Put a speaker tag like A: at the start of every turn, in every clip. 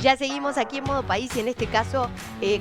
A: Ya seguimos aquí en Modo País y en este caso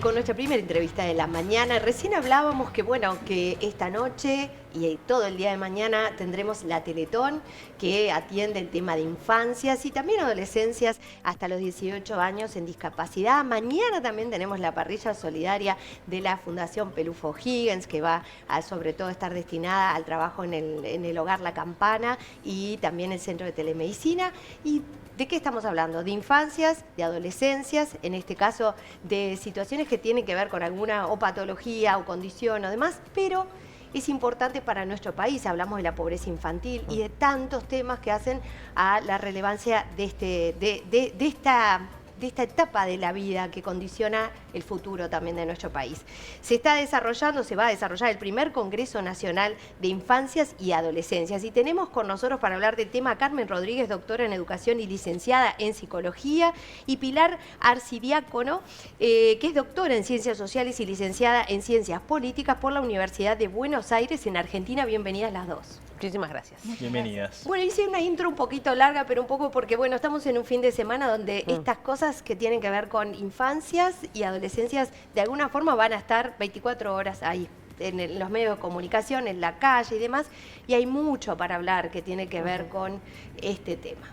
A: con nuestra primera entrevista de la mañana. Recién hablábamos que, bueno, que esta noche y todo el día de mañana tendremos la Teletón que atiende el tema de infancias y también adolescencias hasta los 18 años en discapacidad. Mañana también tenemos la parrilla solidaria de la Fundación Pelufo Higgins que va a sobre todo estar destinada al trabajo en el hogar La Campana y también el Centro de Telemedicina. Y ¿de qué estamos hablando? De infancias, de adolescencias, en este caso de situaciones que tienen que ver con alguna o patología o condición o demás, pero es importante para nuestro país. Hablamos de la pobreza infantil y de tantos temas que hacen a la relevancia de esta etapa de la vida que condiciona el futuro también de nuestro país. Se va a desarrollar el primer Congreso Nacional de Infancias y Adolescencias. Y tenemos con nosotros para hablar del tema a Carmen Rodríguez, doctora en Educación y licenciada en Psicología, y Pilar Arcidiácono, que es doctora en Ciencias Sociales y licenciada en Ciencias Políticas por la Universidad de Buenos Aires en Argentina. Bienvenidas las dos.
B: Muchísimas gracias.
C: Bienvenidas.
A: Bueno, hice una intro un poquito larga, pero un poco porque, bueno, estamos en un fin de semana donde estas cosas que tienen que ver con infancias y adolescencias, de alguna forma van a estar 24 horas ahí, en los medios de comunicación, en la calle y demás, y hay mucho para hablar que tiene que ver con este tema.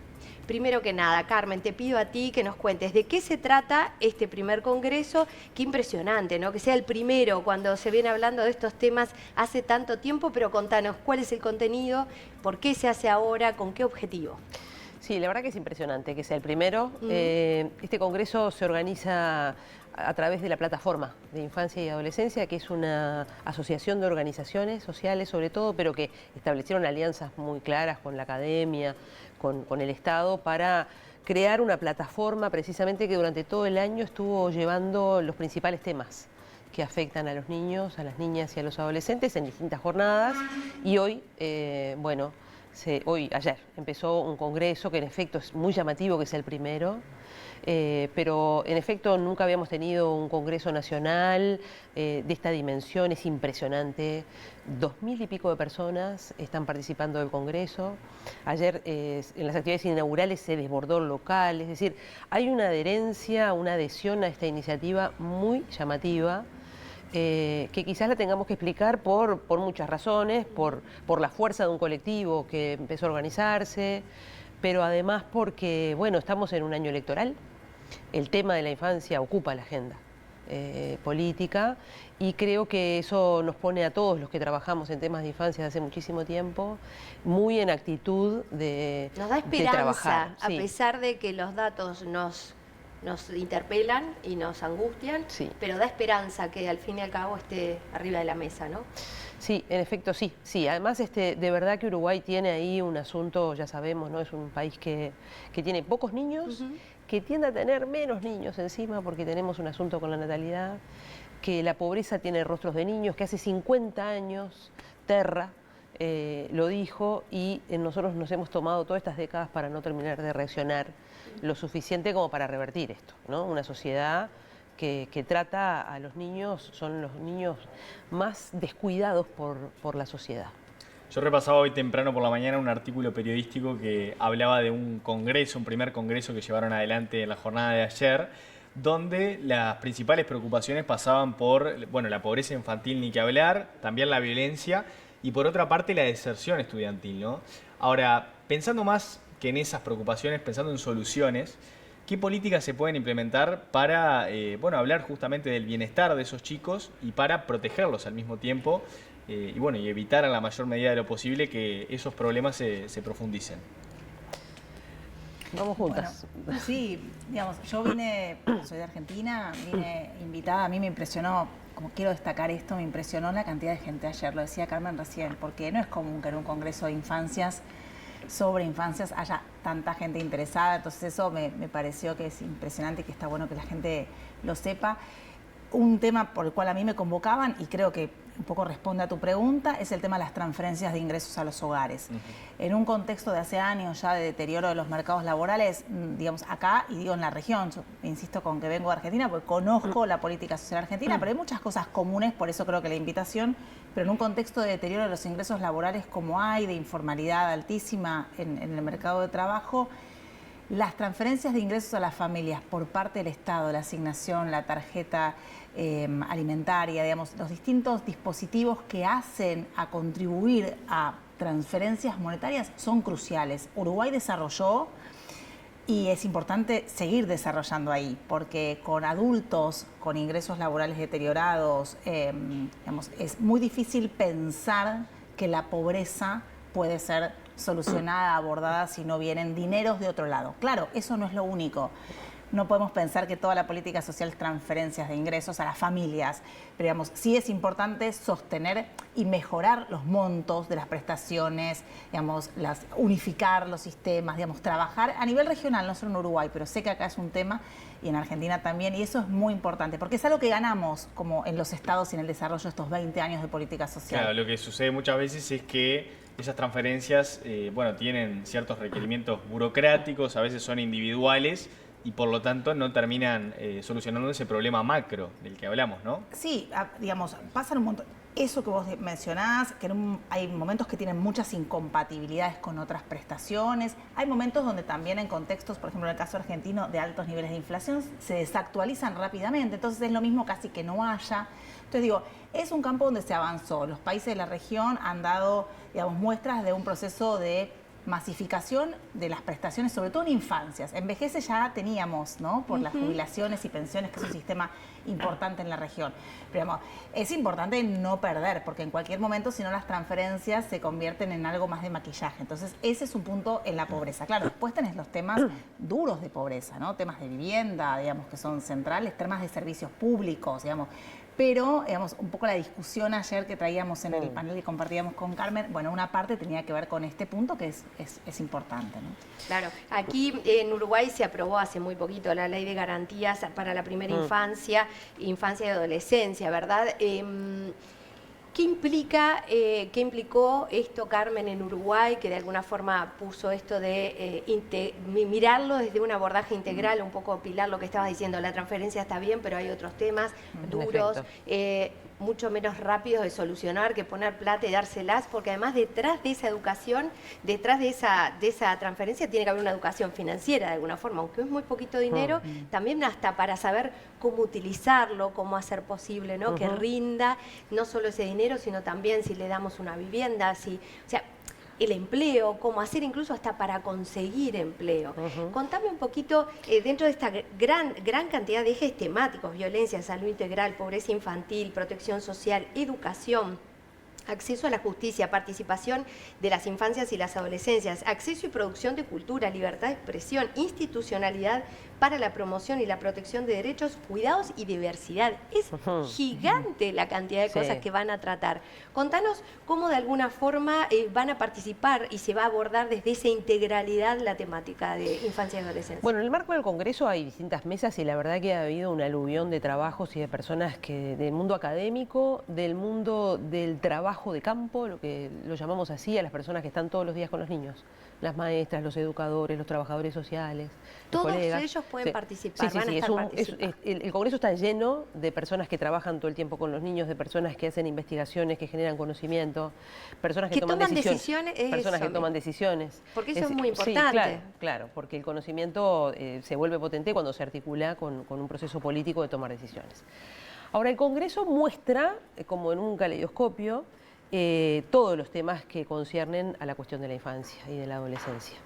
A: Primero que nada, Carmen, te pido a ti que nos cuentes de qué se trata este primer congreso. Qué impresionante, ¿no? Que sea el primero cuando se viene hablando de estos temas hace tanto tiempo, pero contanos cuál es el contenido, por qué se hace ahora, con qué objetivo.
B: Sí, la verdad que es impresionante que sea el primero. Este congreso se organiza a través de la Plataforma de Infancia y Adolescencia, que es una asociación de organizaciones sociales sobre todo, pero que establecieron alianzas muy claras con la academia, con el Estado, para crear una plataforma precisamente que durante todo el año estuvo llevando los principales temas que afectan a los niños, a las niñas y a los adolescentes en distintas jornadas. Y hoy, ayer empezó un congreso que en efecto es muy llamativo, que es el primero, pero en efecto nunca habíamos tenido un congreso nacional de esta dimensión. Es impresionante. 2000 y pico de personas están participando del congreso. Ayer en las actividades inaugurales se desbordó el local, es decir, hay una adherencia, una adhesión a esta iniciativa muy llamativa. Que quizás la tengamos que explicar por muchas razones, por la fuerza de un colectivo que empezó a organizarse, pero además porque, bueno, estamos en un año electoral, el tema de la infancia ocupa la agenda política y creo que eso nos pone a todos los que trabajamos en temas de infancia desde hace muchísimo tiempo muy en actitud de
A: Nos da esperanza,
B: trabajar.
A: a pesar de que los datos nos interpelan y nos angustian, pero da esperanza que al fin y al cabo esté arriba de la mesa, ¿no?
B: Sí, en efecto sí. Además, de verdad que Uruguay tiene ahí un asunto, ya sabemos, ¿no? Es un país que tiene pocos niños, que tiende a tener menos niños encima porque tenemos un asunto con la natalidad, que la pobreza tiene rostros de niños, que hace 50 años Terra lo dijo y nosotros nos hemos tomado todas estas décadas para no terminar de reaccionar lo suficiente como para revertir esto, ¿no? Una sociedad que trata a los niños, son los niños más descuidados por la sociedad.
C: Yo repasaba hoy temprano por la mañana un artículo periodístico que hablaba de un congreso, un primer congreso que llevaron adelante en la jornada de ayer, donde las principales preocupaciones pasaban por, bueno, la pobreza infantil ni que hablar, también la violencia y por otra parte la deserción estudiantil, ¿no? Ahora, pensando más que en esas preocupaciones, pensando en soluciones, ¿qué políticas se pueden implementar para hablar justamente del bienestar de esos chicos y para protegerlos al mismo tiempo y evitar en la mayor medida de lo posible que esos problemas se profundicen?
B: Vamos juntas.
D: Bueno, sí, digamos, yo soy de Argentina, vine invitada, a mí me impresionó, como quiero destacar esto, me impresionó la cantidad de gente ayer, lo decía Carmen recién, porque no es común que en un congreso de infancias sobre infancias haya tanta gente interesada, entonces eso me pareció que es impresionante y que está bueno que la gente lo sepa. Un tema por el cual a mí me convocaban, y creo que un poco responde a tu pregunta, es el tema de las transferencias de ingresos a los hogares. En un contexto de hace años ya de deterioro de los mercados laborales, digamos, acá, y digo en la región, yo insisto con que vengo de Argentina porque conozco la política social argentina, pero hay muchas cosas comunes, por eso creo que la invitación, pero en un contexto de deterioro de los ingresos laborales como hay, de informalidad altísima en el mercado de trabajo, Las transferencias de ingresos a las familias por parte del Estado, la asignación, la tarjeta alimentaria, digamos, los distintos dispositivos que hacen a contribuir a transferencias monetarias son cruciales. Uruguay desarrolló y es importante seguir desarrollando ahí, porque con adultos con ingresos laborales deteriorados, digamos, es muy difícil pensar que la pobreza puede ser solucionada, abordada si no vienen dineros de otro lado. Claro, eso no es lo único. No podemos pensar que toda la política social es transferencias de ingresos a las familias, pero digamos, sí es importante sostener y mejorar los montos de las prestaciones, digamos, unificar los sistemas, digamos, trabajar a nivel regional, no solo en Uruguay, pero sé que acá es un tema y en Argentina también, y eso es muy importante, porque es algo que ganamos como en los estados y en el desarrollo de estos 20 años de política social.
C: Claro, lo que sucede muchas veces es que esas transferencias, bueno, tienen ciertos requerimientos burocráticos, a veces son individuales, y por lo tanto no terminan solucionando ese problema macro del que hablamos, ¿no?
D: Sí, digamos, pasan un montón. Eso que vos mencionás, que hay momentos que tienen muchas incompatibilidades con otras prestaciones. Hay momentos donde también en contextos, por ejemplo en el caso argentino, de altos niveles de inflación, se desactualizan rápidamente. Entonces es lo mismo casi que no haya. Entonces digo, es un campo donde se avanzó. Los países de la región han dado, digamos, muestras de un proceso de masificación de las prestaciones, sobre todo en infancias. En vejez ya teníamos, ¿no? Por las jubilaciones y pensiones, que es un sistema importante en la región. Pero digamos, es importante no perder, porque en cualquier momento, si no, las transferencias se convierten en algo más de maquillaje. Entonces, ese es un punto en la pobreza. Claro, después tenés los temas duros de pobreza, ¿no? Temas de vivienda, digamos, que son centrales, temas de servicios públicos, digamos. Pero, digamos, un poco la discusión ayer que traíamos en el panel que compartíamos con Carmen, bueno, una parte tenía que ver con este punto que es importante, ¿no?
A: Claro, aquí en Uruguay se aprobó hace muy poquito la Ley de Garantías para la Primera Infancia y Adolescencia, ¿verdad? ¿Qué implicó esto, Carmen, en Uruguay, que de alguna forma puso esto de mirarlo desde un abordaje integral, un poco, Pilar, lo que estabas diciendo, la transferencia está bien, pero hay otros temas duros, mucho menos rápidos de solucionar que poner plata y dárselas, porque además detrás de esa educación, detrás de esa transferencia tiene que haber una educación financiera de alguna forma, aunque es muy poquito dinero, también hasta para saber cómo utilizarlo, cómo hacer posible, ¿no? Que rinda no solo ese dinero, sino también si le damos una vivienda, o sea, el empleo, cómo hacer incluso hasta para conseguir empleo. Contame un poquito, dentro de esta gran cantidad de ejes temáticos, violencia, salud integral, pobreza infantil, protección social, educación, acceso a la justicia, participación de las infancias y las adolescencias, acceso y producción de cultura, libertad de expresión, institucionalidad para la promoción y la protección de derechos, cuidados y diversidad. Es gigante la cantidad de cosas que van a tratar. Contanos cómo de alguna forma van a participar y se va a abordar desde esa integralidad la temática de infancia y adolescencia.
B: Bueno, en el marco del Congreso hay distintas mesas y la verdad que ha habido una aluvión de trabajos y de personas del mundo académico, del mundo del trabajo de campo, lo que lo llamamos así, a las personas que están todos los días con los niños, las maestras, los educadores, los trabajadores sociales,
A: todos
B: colegas.
A: Ellos pueden participar, van a
B: sí,
A: estar participando.
B: El Congreso está lleno de personas que trabajan todo el tiempo con los niños, de personas que hacen investigaciones, que generan conocimiento, personas que toman decisiones, personas que toman decisiones.
A: Porque eso es muy importante.
B: Sí, claro, porque el conocimiento se vuelve potente cuando se articula con un proceso político de tomar decisiones. Ahora, el Congreso muestra, como en un caleidoscopio, todos los temas que conciernen a la cuestión de la infancia y de la adolescencia.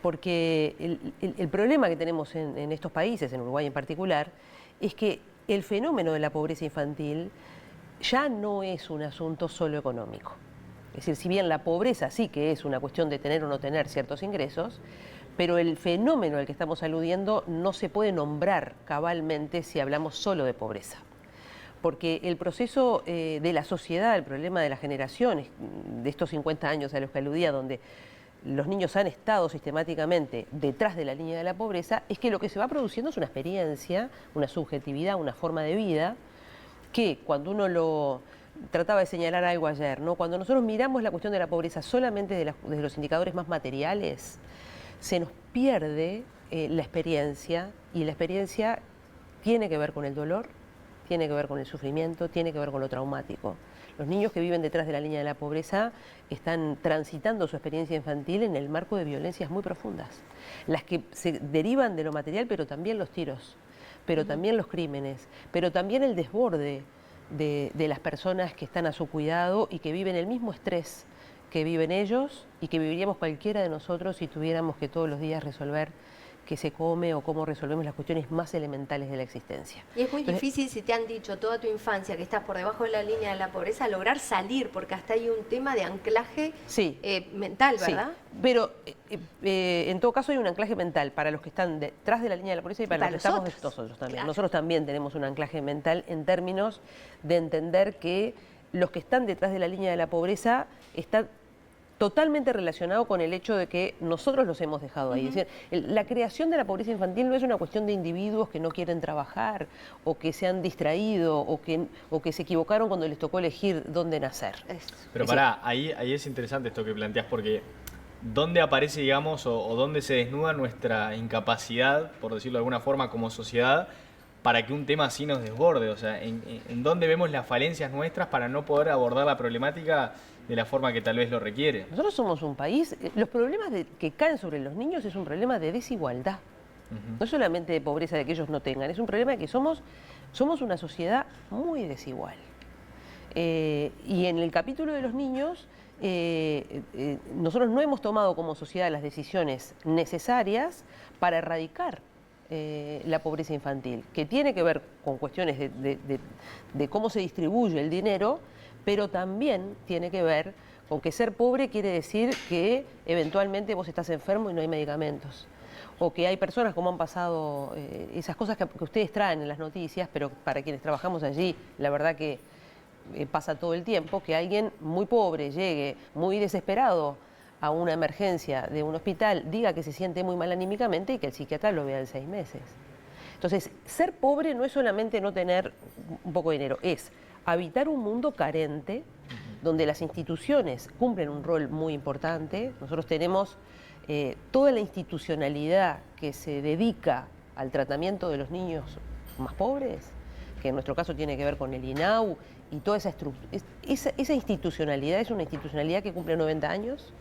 B: Porque el problema que tenemos en estos países, en Uruguay en particular, es que el fenómeno de la pobreza infantil ya no es un asunto solo económico. Es decir, si bien la pobreza sí que es una cuestión de tener o no tener ciertos ingresos, pero el fenómeno al que estamos aludiendo no se puede nombrar cabalmente si hablamos solo de pobreza. Porque el proceso de la sociedad, el problema de las generaciones, de estos 50 años a los que aludía, donde los niños han estado sistemáticamente detrás de la línea de la pobreza, es que lo que se va produciendo es una experiencia, una subjetividad, una forma de vida, que cuando uno lo trataba de señalar algo ayer, ¿no? Cuando nosotros miramos la cuestión de la pobreza solamente desde los indicadores más materiales, se nos pierde la experiencia, y la experiencia tiene que ver con el dolor, tiene que ver con el sufrimiento, tiene que ver con lo traumático. Los niños que viven detrás de la línea de la pobreza están transitando su experiencia infantil en el marco de violencias muy profundas, las que se derivan de lo material, pero también los tiros, pero también los crímenes, pero también el desborde de las personas que están a su cuidado y que viven el mismo estrés que viven ellos y que viviríamos cualquiera de nosotros si tuviéramos que todos los días resolver qué se come o cómo resolvemos las cuestiones más elementales de la existencia.
A: Y es muy difícil, si te han dicho toda tu infancia que estás por debajo de la línea de la pobreza, lograr salir, porque hasta hay un tema de anclaje mental, ¿verdad?
B: Sí, pero en todo caso hay un anclaje mental para los que están detrás de la línea de la pobreza y para los que estamos nosotros también.
A: Claro.
B: Nosotros también tenemos un anclaje mental en términos de entender que los que están detrás de la línea de la pobreza están totalmente relacionado con el hecho de que nosotros los hemos dejado ahí. Es decir, la creación de la pobreza infantil no es una cuestión de individuos que no quieren trabajar o que se han distraído o que se equivocaron cuando les tocó elegir dónde nacer.
C: Pero pará, ahí es interesante esto que planteás, porque ¿dónde aparece, digamos, o dónde se desnuda nuestra incapacidad, por decirlo de alguna forma, como sociedad, para que un tema así nos desborde? O sea, ¿en dónde vemos las falencias nuestras para no poder abordar la problemática de la forma que tal vez lo requiere?
B: Nosotros somos un país, los problemas que caen sobre los niños es un problema de desigualdad. No solamente de pobreza de que ellos no tengan, es un problema de que somos una sociedad muy desigual. Y en el capítulo de los niños, nosotros no hemos tomado como sociedad las decisiones necesarias para erradicar la pobreza infantil, que tiene que ver con cuestiones de cómo se distribuye el dinero, pero también tiene que ver con que ser pobre quiere decir que eventualmente vos estás enfermo y no hay medicamentos. O que hay personas, como han pasado, esas cosas que ustedes traen en las noticias, pero para quienes trabajamos allí, la verdad que pasa todo el tiempo, que alguien muy pobre llegue, muy desesperado a una emergencia de un hospital, diga que se siente muy mal anímicamente y que el psiquiatra lo vea en 6 meses. Entonces, ser pobre no es solamente no tener un poco de dinero, es habitar un mundo carente, donde las instituciones cumplen un rol muy importante. Nosotros tenemos toda la institucionalidad que se dedica al tratamiento de los niños más pobres, que en nuestro caso tiene que ver con el INAU, y toda esa institucionalidad es una institucionalidad que cumple 90 años,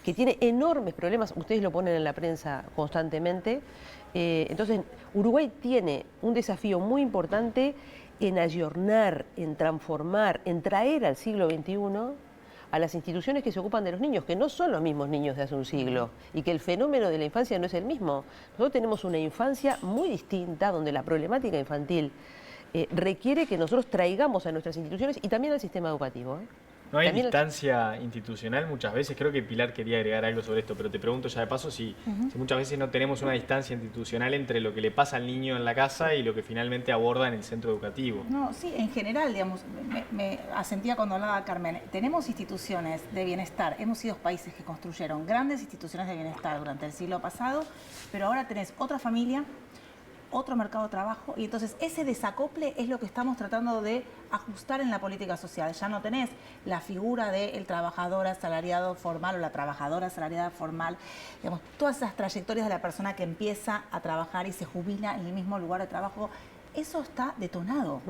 B: que tiene enormes problemas, ustedes lo ponen en la prensa constantemente. Entonces, Uruguay tiene un desafío muy importante en ayornar, en transformar, en traer al siglo XXI a las instituciones que se ocupan de los niños, que no son los mismos niños de hace un siglo, y que el fenómeno de la infancia no es el mismo. Nosotros tenemos una infancia muy distinta, donde la problemática infantil requiere que nosotros traigamos a nuestras instituciones y también al sistema educativo.
C: ¿No hay
B: También
C: distancia institucional muchas veces? Creo que Pilar quería agregar algo sobre esto, pero te pregunto ya de paso si muchas veces no tenemos una distancia institucional entre lo que le pasa al niño en la casa y lo que finalmente aborda en el centro educativo.
D: No, sí, en general, digamos, me asentía cuando hablaba Carmen. Tenemos instituciones de bienestar, hemos sido países que construyeron grandes instituciones de bienestar durante el siglo pasado, pero ahora tenés otra familia, otro mercado de trabajo, y entonces ese desacople es lo que estamos tratando de ajustar en la política social. Ya no tenés la figura del trabajador asalariado formal o la trabajadora asalariada formal, digamos, todas esas trayectorias de la persona que empieza a trabajar y se jubila en el mismo lugar de trabajo. Eso está detonado.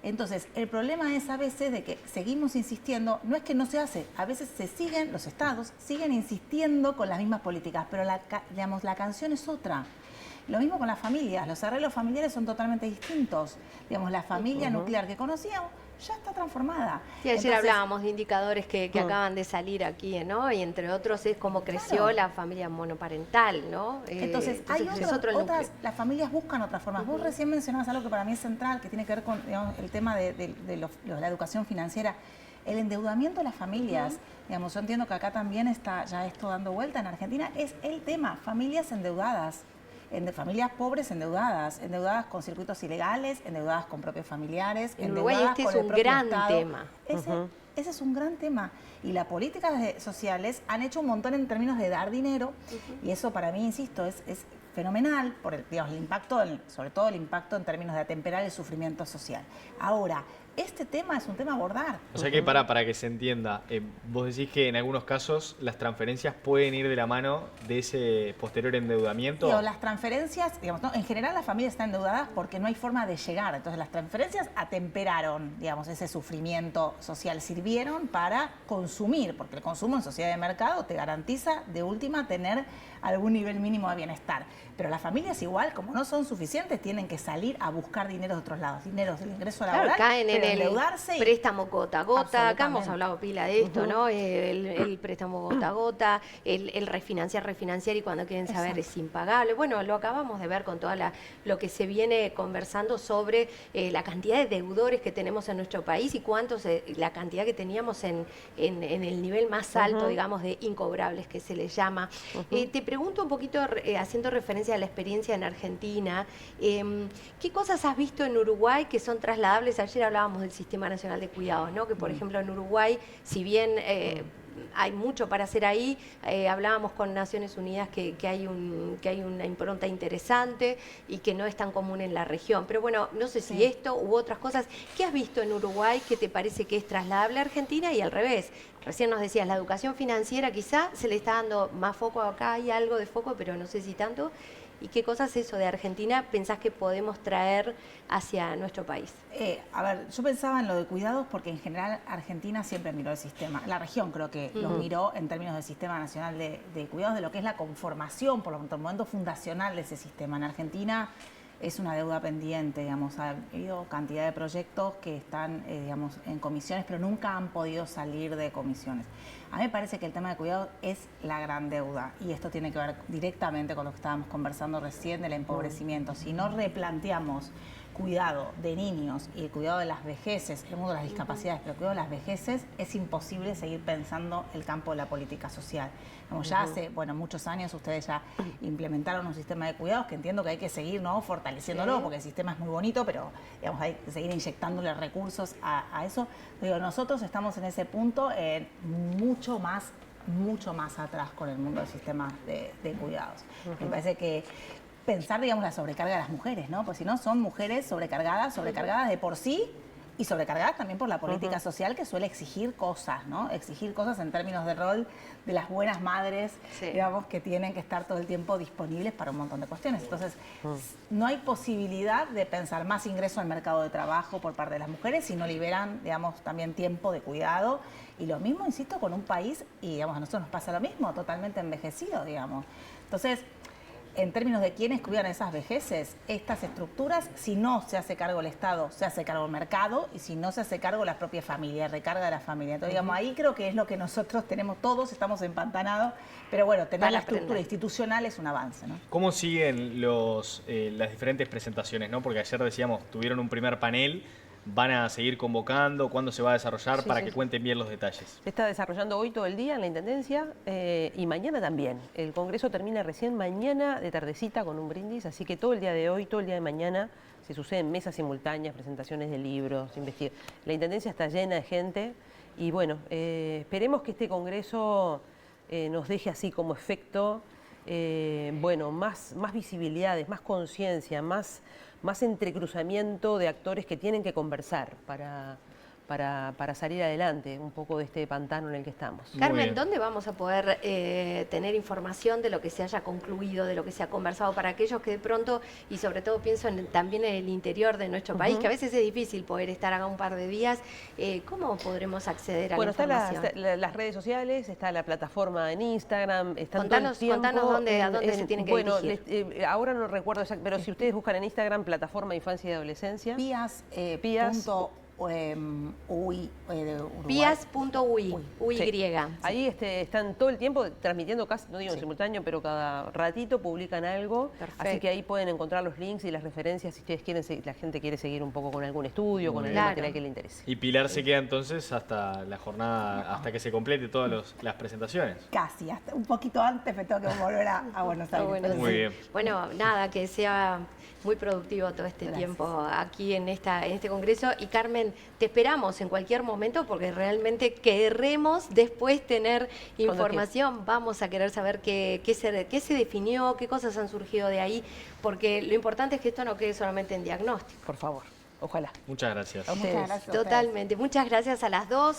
D: Entonces, el problema es a veces de que seguimos insistiendo, no es que no se hace, a veces los estados siguen insistiendo con las mismas políticas, pero digamos, la canción es otra. Lo mismo con las familias, los arreglos familiares son totalmente distintos. Digamos, la familia nuclear que conocíamos ya está transformada.
A: Sí, ayer hablábamos de indicadores que acaban de salir aquí, ¿no? Y entre otros es cómo creció la familia monoparental, ¿no?
D: Entonces hay otras, las familias buscan otras formas. Vos recién mencionabas algo que para mí es central, que tiene que ver con, digamos, el tema de la educación financiera. El endeudamiento de las familias, digamos, yo entiendo que acá también está ya esto dando vuelta en Argentina, es el tema, familias endeudadas. Familias pobres endeudadas con circuitos ilegales, endeudadas con propios familiares,
A: en Uruguay este es un gran tema.
D: Ese es un gran tema. Y las políticas sociales han hecho un montón en términos de dar dinero, y eso para mí, insisto, es fenomenal por el impacto, sobre todo el impacto en términos de atemperar el sufrimiento social. Ahora, este tema es un tema a abordar.
C: O sea que para que se entienda, vos decís que en algunos casos las transferencias pueden ir de la mano de ese posterior endeudamiento.
D: Digo, las transferencias, digamos, ¿no? En general las familias están endeudadas porque no hay forma de llegar. Entonces las transferencias atemperaron, digamos, ese sufrimiento social, sirvieron para consumir, porque el consumo en sociedad de mercado te garantiza de última tener algún nivel mínimo de bienestar. Pero las familias igual, como no son suficientes, tienen que salir a buscar dinero de otros lados, dinero del ingreso laboral,
A: Claro, caen en el
D: endeudarse y
A: préstamo gota a gota. Acá hemos
D: Absolutamente.
A: hablado pila de esto, ¿no? El préstamo gota a gota, el refinanciar y cuando quieren saber
D: Exacto.
A: es impagable. Bueno, lo acabamos de ver con toda lo que se viene conversando sobre la cantidad de deudores que tenemos en nuestro país y cuántos, la cantidad que teníamos en el nivel más alto, digamos, de incobrables que se les llama. Te pregunto un poquito, haciendo referencia a la experiencia en Argentina, ¿qué cosas has visto en Uruguay que son trasladables? Ayer hablábamos del Sistema Nacional de Cuidados, ¿no? Que por ejemplo en Uruguay, si bien hay mucho para hacer ahí, hablábamos con Naciones Unidas que hay una impronta interesante y que no es tan común en la región. Pero bueno, no sé si esto u otras cosas, ¿qué has visto en Uruguay que te parece que es trasladable a Argentina y al revés? Recién nos decías, la educación financiera quizá se le está dando más foco acá, hay algo de foco, pero no sé si tanto. ¿Y qué cosas eso de Argentina pensás que podemos traer hacia nuestro país?
D: A ver, yo pensaba en lo de cuidados porque en general Argentina siempre miró el sistema. La región creo que lo miró en términos del Sistema Nacional de Cuidados, de lo que es la conformación, por lo tanto, el momento fundacional de ese sistema. En Argentina es una deuda pendiente, digamos, ha habido cantidad de proyectos que están, digamos, en comisiones, pero nunca han podido salir de comisiones. A mí me parece que el tema de cuidado es la gran deuda y esto tiene que ver directamente con lo que estábamos conversando recién del empobrecimiento. Si no replanteamos cuidado de niños y el cuidado de las vejeces, el mundo de las discapacidades, pero el cuidado de las vejeces, es imposible seguir pensando el campo de la política social. Como ya hace, bueno, muchos años ustedes ya implementaron un sistema de cuidados que entiendo que hay que seguir, ¿no?, fortaleciéndolo, porque el sistema es muy bonito, pero digamos, hay que seguir inyectándole recursos a eso. Digo, nosotros estamos en ese punto mucho más atrás con el mundo del sistema de cuidados. Me parece que pensar, digamos, la sobrecarga de las mujeres, ¿no? Pues si no, son mujeres sobrecargadas de por sí y sobrecargadas también por la política social que suele exigir cosas, ¿no? Exigir cosas en términos de rol de las buenas madres, digamos, que tienen que estar todo el tiempo disponibles para un montón de cuestiones. Entonces, no hay posibilidad de pensar más ingreso al mercado de trabajo por parte de las mujeres si no liberan, digamos, también tiempo de cuidado. Y lo mismo, insisto, con un país, y digamos, a nosotros nos pasa lo mismo, totalmente envejecido, digamos. Entonces, en términos de quiénes cuidan esas vejeces, estas estructuras, si no se hace cargo el Estado, se hace cargo el mercado, y si no se hace cargo la propia familia, recarga de la familia. Entonces, digamos, ahí creo que es lo que nosotros tenemos, todos estamos empantanados, pero bueno, tener la estructura institucional es un avance, ¿no?
C: ¿Cómo siguen las diferentes presentaciones, ¿no? Porque ayer decíamos, tuvieron un primer panel, van a seguir convocando, ¿cuándo se va a desarrollar? Para que cuenten bien los detalles.
B: Se está desarrollando hoy todo el día en la Intendencia y mañana también. El Congreso termina recién mañana de tardecita con un brindis, así que todo el día de hoy, todo el día de mañana se suceden mesas simultáneas, presentaciones de libros, La Intendencia está llena de gente y bueno, esperemos que este Congreso nos deje así como efecto, bueno, más visibilidades, más conciencia, más entrecruzamiento de actores que tienen que conversar para salir adelante un poco de este pantano en el que estamos.
A: Carmen, ¿dónde vamos a poder tener información de lo que se haya concluido, de lo que se ha conversado para aquellos que de pronto, y sobre todo pienso también en el interior de nuestro país, que a veces es difícil poder estar acá un par de días, ¿cómo podremos acceder a la información?
B: Están las redes sociales, está la plataforma en Instagram, están
A: Contanos a dónde se tienen que dirigir.
B: Bueno, ahora no recuerdo exacto, pero si ustedes buscan en Instagram, Plataforma de Infancia y Adolescencia.
A: Pías.uy, UY.
B: Sí. Ahí están todo el tiempo transmitiendo, casi, no digo en simultáneo, pero cada ratito publican algo.
A: Perfecto.
B: Así que ahí pueden encontrar los links y las referencias si ustedes quieren, la gente quiere seguir un poco con algún estudio, con algún material que le interese.
C: Y Pilar se queda entonces hasta la jornada, hasta que se complete todas las presentaciones.
D: Casi, hasta un poquito antes me tengo que volver a Buenos Aires.
A: Bueno,
C: muy bien.
A: Bueno, nada, que sea muy productivo todo este tiempo aquí en este congreso. Y Carmen, te esperamos en cualquier momento porque realmente queremos después tener información. Vamos a querer saber qué se definió, qué cosas han surgido de ahí, porque lo importante es que esto no quede solamente en diagnóstico.
B: Por favor. Ojalá.
C: Muchas gracias.
B: A ustedes.
D: Muchas gracias a ustedes.
A: Totalmente. Muchas gracias a las dos.